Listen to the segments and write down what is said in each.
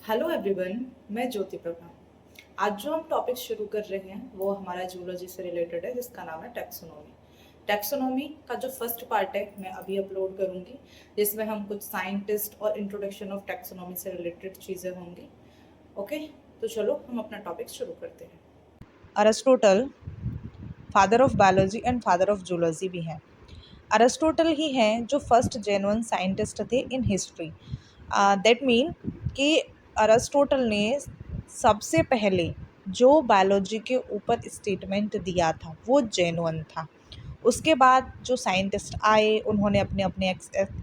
Hello everyone, मैं ज्योति प्रभा। आज जो हम टॉपिक शुरू कर रहे हैं वो हमारा जूलॉजी से रिलेटेड है, जिसका नाम है टैक्सोनॉमी। टैक्सोनॉमी का जो फर्स्ट पार्ट है मैं अभी अपलोड करूंगी, जिसमें हम कुछ साइंटिस्ट और इंट्रोडक्शन ऑफ टैक्सोनॉमी से रिलेटेड चीज़ें होंगी। ओके, तो चलो हम अपना टॉपिक शुरू करते हैं। Aristotle father of biology and father of zoology भी हैं। अरिस्टोटल ही हैं जो फर्स्ट जेन्युइन साइंटिस्ट थे इन हिस्ट्री। दैट मीन कि अरिस्टोटल ने सबसे पहले जो बायोलॉजी के ऊपर स्टेटमेंट दिया था वो जेन्युइन था। उसके बाद जो साइंटिस्ट आए उन्होंने अपने अपने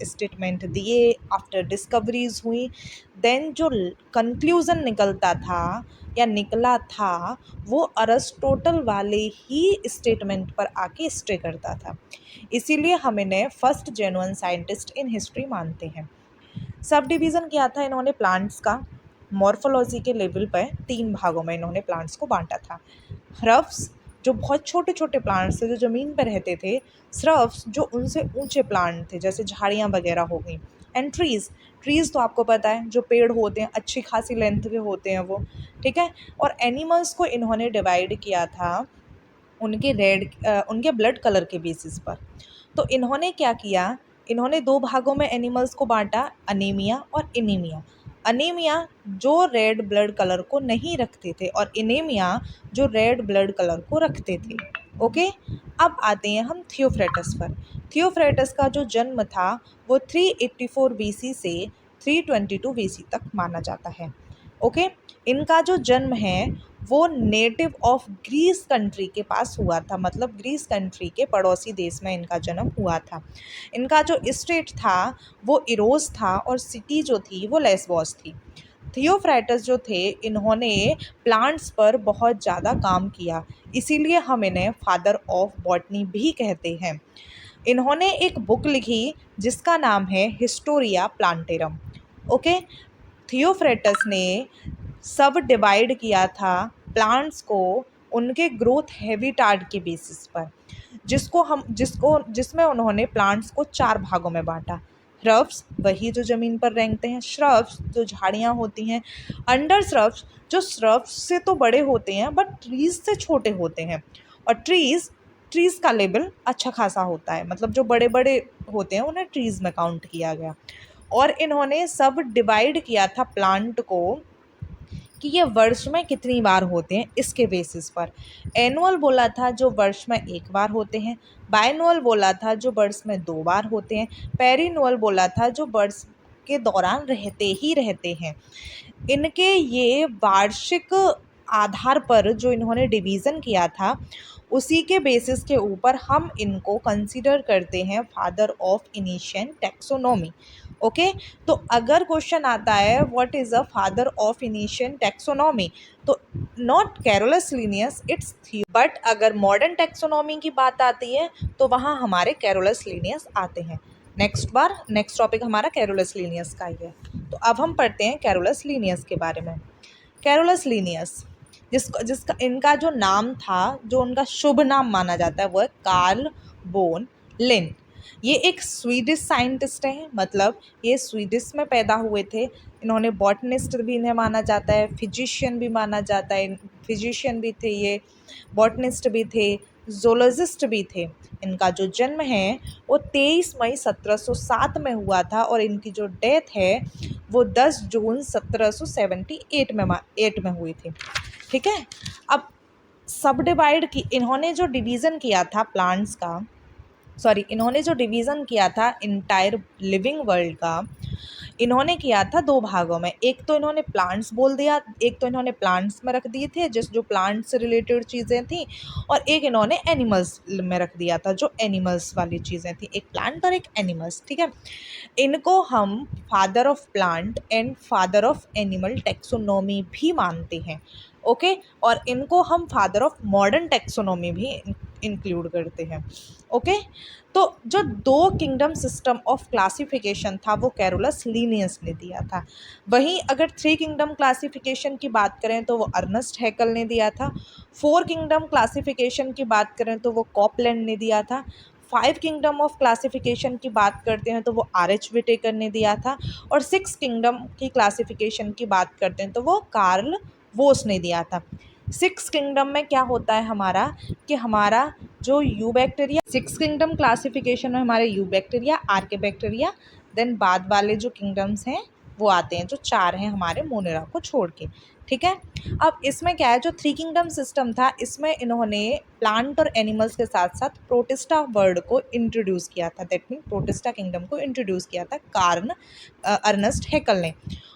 स्टेटमेंट दिए, आफ्टर डिस्कवरीज हुई, देन जो कंक्लूज़न निकलता था या निकला था वो अरिस्टोटल वाले ही स्टेटमेंट पर आके स्टे करता था। इसीलिए हम इन्हें first genuine scientist in history मानते हैं। सब डिवीज़न किया था इन्होंने प्लांट्स का। मॉर्फोलॉजी के लेवल पर 3 भागों में इन्होंने प्लांट्स को बांटा था। hrubs जो बहुत छोटे छोटे प्लांट्स थे जो ज़मीन पर रहते थे, shrubs जो उनसे ऊंचे प्लांट थे जैसे झाड़ियाँ वगैरह हो गई, एंड ट्रीज़। ट्रीज़ तो आपको पता है जो पेड़ होते हैं, अच्छी खासी लेंथ के होते हैं वो, ठीक है। और एनिमल्स को इन्होंने डिवाइड किया था उनके ब्लड कलर के बेसिस पर। तो इन्होंने क्या किया, इन्होंने 2 भागों में एनिमल्स को बांटा, अनीमिया और एनीमिया। अनीमिया जो रेड ब्लड कलर को नहीं रखते थे और एनीमिया जो रेड ब्लड कलर को रखते थे। ओके, अब आते हैं हम थियोफ्रेटस पर। थियोफ्रेटस का जो जन्म था वो 384 बीसी से 322 बीसी तक माना जाता है। ओके, इनका जो जन्म है वो नेटिव ऑफ ग्रीस कंट्री के पास हुआ था, मतलब ग्रीस कंट्री के पड़ोसी देश में इनका जन्म हुआ था। इनका जो स्टेट था वो इरोस था और सिटी जो थी वो लेस्बोस थी। थियोफ्राइटस जो थे इन्होंने प्लांट्स पर बहुत ज़्यादा काम किया, इसीलिए हम इन्हें फादर ऑफ बॉटनी भी कहते हैं। इन्होंने एक बुक लिखी जिसका नाम है हिस्टोरिया प्लांटेरम। ओके, थियोफ्रेटस ने सब डिवाइड किया था प्लांट्स को उनके ग्रोथ हैबिटाट के बेसिस पर, जिसमें उन्होंने प्लांट्स को 4 भागों में बांटा। श्रब्स वही जो ज़मीन पर रेंगते हैं, श्रब्स जो झाड़ियाँ होती हैं, अंडर श्रब्स जो श्रब्स से तो बड़े होते हैं बट ट्रीज़ से छोटे होते हैं, और ट्रीज़ का लेवल अच्छा खासा होता है, मतलब जो बड़े बड़े होते हैं उन्हें ट्रीज़ में काउंट किया गया। और इन्होंने सब डिवाइड किया था प्लांट को कि ये वर्ष में कितनी बार होते हैं इसके बेसिस पर। एनुअल बोला था जो वर्ष में 1 बार होते हैं, बायनुअल बोला था जो वर्ष में 2 बार होते हैं, पेरिनुअल बोला था जो वर्ष के दौरान रहते ही रहते हैं। इनके ये वार्षिक आधार पर जो इन्होंने डिवीज़न किया था उसी के बेसिस के ऊपर हम इनको कंसीडर करते हैं फादर ऑफ इनिशियन टैक्सोनॉमी। ओके, तो अगर क्वेश्चन आता है what is a father of इनिशियन taxonomy, तो नॉट कैरोलस लिनियस, इट्स थियो। बट अगर मॉडर्न टैक्सोनॉमी की बात आती है तो वहाँ हमारे कैरोलस लिनियस आते हैं। नेक्स्ट टॉपिक हमारा कैरोलस लिनियस का ही है। तो अब हम पढ़ते हैं कैरोलस लिनियस के बारे में। कैरोलस लिनियस जिसका इनका जो नाम था, जो उनका शुभ नाम माना जाता है वो है कार्ल बोन लिन। ये एक स्वीडिश साइंटिस्ट हैं, मतलब ये स्वीडिश में पैदा हुए थे। इन्होंने बॉटनिस्ट भी इन्हें माना जाता है, फिजिशियन भी माना जाता है। फिजिशियन भी थे ये, बॉटनिस्ट भी थे, जोलॉजिस्ट भी थे। इनका जो जन्म है वो 23 मई 1707 में हुआ था और इनकी जो डेथ है वो 10 जून 1778 में हुई थी। ठीक है, अब सब डिवाइड की इन्होंने जो डिवीज़न किया था प्लांट्स का, इन्होंने जो डिवीज़न किया था इंटायर लिविंग वर्ल्ड का, इन्होंने किया था 2 भागों में। एक तो इन्होंने प्लांट्स बोल दिया, एक तो इन्होंने प्लांट्स में रख दिए थे जो प्लांट्स से रिलेटेड चीज़ें थी, और एक इन्होंने एनिमल्स में रख दिया था जो एनिमल्स वाली चीज़ें थी, एक प्लांट और एक एनिमल्स। ठीक है, इनको हम father of plant and father of animal taxonomy भी मानते हैं। ओके, और इनको हम फादर ऑफ मॉडर्न टैक्सोनॉमी भी इंक्लूड करते हैं। ओके, तो जो 2 किंगडम सिस्टम ऑफ क्लासिफिकेशन था वो कैरोलस लीनियस ने दिया था। वहीं अगर 3 किंगडम क्लासिफिकेशन की बात करें तो वो अर्नेस्ट हैकल ने दिया था। 4 किंगडम क्लासिफिकेशन की बात करें तो वो कॉपलैंड ने दिया था। 5 किंगडम ऑफ क्लासिफिकेशन की बात करते हैं तो वो RH विटेकर ने दिया था, और 6 किंगडम की क्लासिफिकेशन की बात करते हैं तो वो कार्ल वोस ने दिया था। 6 किंगडम में क्या होता है हमारा कि हमारा जो यूबैक्टीरिया, 6 किंगडम क्लासिफिकेशन में हमारे यूबैक्टीरिया, आर्केबैक्टीरिया, देन बाद वाले जो किंगडम्स हैं वो आते हैं, जो 4 हैं हमारे मोनेरा को छोड़ के, ठीक है। अब इसमें क्या है, जो 3 किंगडम सिस्टम था इसमें इन्होंने प्लांट और एनिमल्स के साथ साथ प्रोटिस्टा वर्ड को इंट्रोड्यूस किया था, दैट मीन प्रोटिस्टा किंगडम को इंट्रोड्यूस किया था अर्नेस्ट हैकल ने।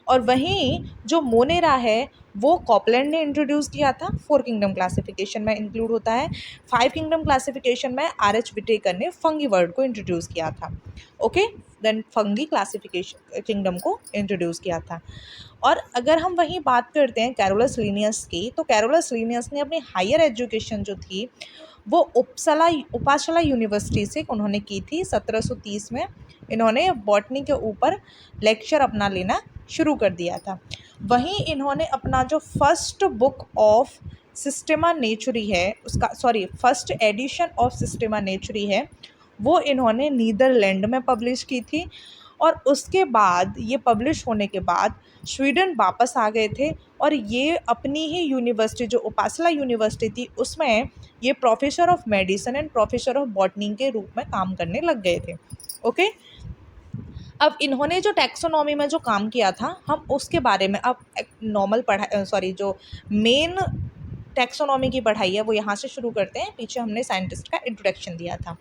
और वहीं जो मोनेरा है वो कॉपलैंड ने इंट्रोड्यूस किया था, 4 किंगडम क्लासिफिकेशन में इंक्लूड होता है। 5 किंगडम क्लासिफिकेशन में RH विटेकर ने फंगी वर्ड को इंट्रोड्यूस किया था, okay, then fungi classification kingdom को इंट्रोड्यूस किया था। और अगर हम वहीं बात करते हैं कैरोलस लिनियस की, तो कैरोलस लिनियस ने अपनी हायर एजुकेशन जो थी वो उपासला यूनिवर्सिटी से उन्होंने की थी। 1730 में इन्होंने बॉटनी के ऊपर लेक्चर अपना लेना शुरू कर दिया था। वहीं इन्होंने अपना जो फर्स्ट बुक ऑफ सिस्टेमा नेचुरी है उसका, सॉरी, फर्स्ट एडिशन ऑफ सिस्टेमा नेचुरी है वो इन्होंने नीदरलैंड में पब्लिश की थी। और उसके बाद ये पब्लिश होने के बाद स्वीडन वापस आ गए थे, और ये अपनी ही यूनिवर्सिटी जो उपासला यूनिवर्सिटी थी उसमें ये professor of medicine and professor of botany के रूप में काम करने लग गए थे, ओके। अब इन्होंने जो टैक्सोनॉमी में जो काम किया था हम उसके बारे में अब नॉर्मल जो मेन टैक्सोनॉमी की पढ़ाई है वो यहाँ से शुरू करते हैं। पीछे हमने साइंटिस्ट का इंट्रोडक्शन दिया था,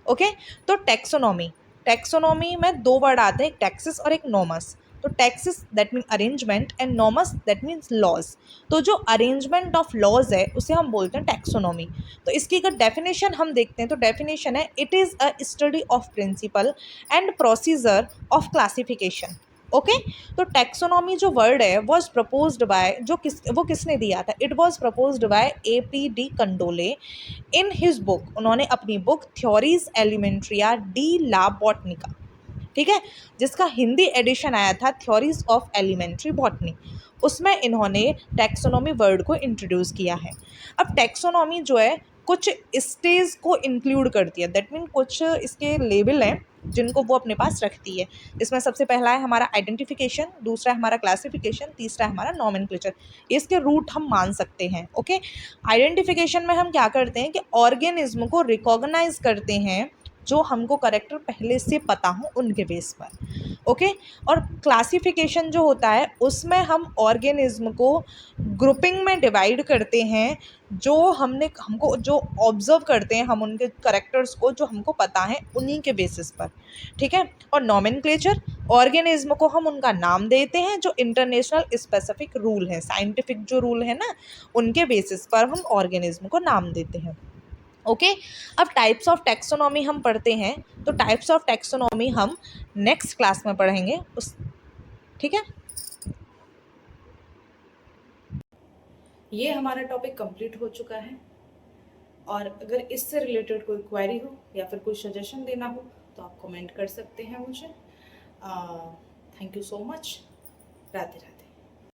ओके। तो टैक्सोनॉमी में 2 वर्ड आते हैं, एक टैक्सिस और एक नॉमस। तो taxis that mean arrangement and nomos that means laws. तो जो अरेंजमेंट ऑफ लॉज है उसे हम बोलते हैं टैक्सोनॉमी। तो इसकी अगर डेफिनेशन हम देखते हैं तो डेफिनेशन है, it is a study of principle and procedure of classification, okay. तो टैक्सोनॉमी जो वर्ड है वॉज प्रपोज्ड बाय, वो किसने दिया था, it was proposed by APD Candolle in his book. उन्होंने अपनी बुक थ्योरीज एलिमेंट्रिया डी ला बॉटनिका, ठीक है, जिसका हिंदी एडिशन आया था थ्योरीज ऑफ एलिमेंट्री बॉटनी, उसमें इन्होंने टैक्सोनॉमी वर्ड को इंट्रोड्यूस किया है। अब टैक्सोनॉमी जो है कुछ स्टेज को इंक्लूड करती है, दैट मीन कुछ इसके लेवल हैं जिनको वो अपने पास रखती है। इसमें सबसे पहला है हमारा आइडेंटिफिकेशन, दूसरा है हमारा क्लासिफिकेशन, तीसरा है हमारा नॉमेनक्लेचर। इसके रूट हम मान सकते हैं, ओके। आइडेंटिफिकेशन में हम क्या करते हैं कि ऑर्गेनिज्म को रिकॉग्नाइज करते हैं जो हमको करेक्टर पहले से पता हो उनके बेस पर, ओके। और क्लासिफिकेशन जो होता है उसमें हम ऑर्गेनिज्म को ग्रुपिंग में डिवाइड करते हैं, जो हमको जो ऑब्जर्व करते हैं हम उनके करेक्टर्स को जो हमको पता है उन्हीं के बेसिस पर, ठीक है। और नॉमेनक्लेचर, ऑर्गेनिज्म को हम उनका नाम देते हैं जो इंटरनेशनल स्पेसिफिक रूल है, साइंटिफिक जो रूल है ना उनके बेसिस पर हम ऑर्गेनिज्म को नाम देते हैं, ओके। अब टाइप्स ऑफ टैक्सोनॉमी हम पढ़ते हैं, तो टाइप्स ऑफ टैक्सोनॉमी हम नेक्स्ट क्लास में पढ़ेंगे ठीक है। ये हमारा टॉपिक कंप्लीट हो चुका है, और अगर इससे रिलेटेड कोई क्वेरी हो या फिर कोई सजेशन देना हो तो आप कमेंट कर सकते हैं मुझे। Thank you so much. Radhe Radhe.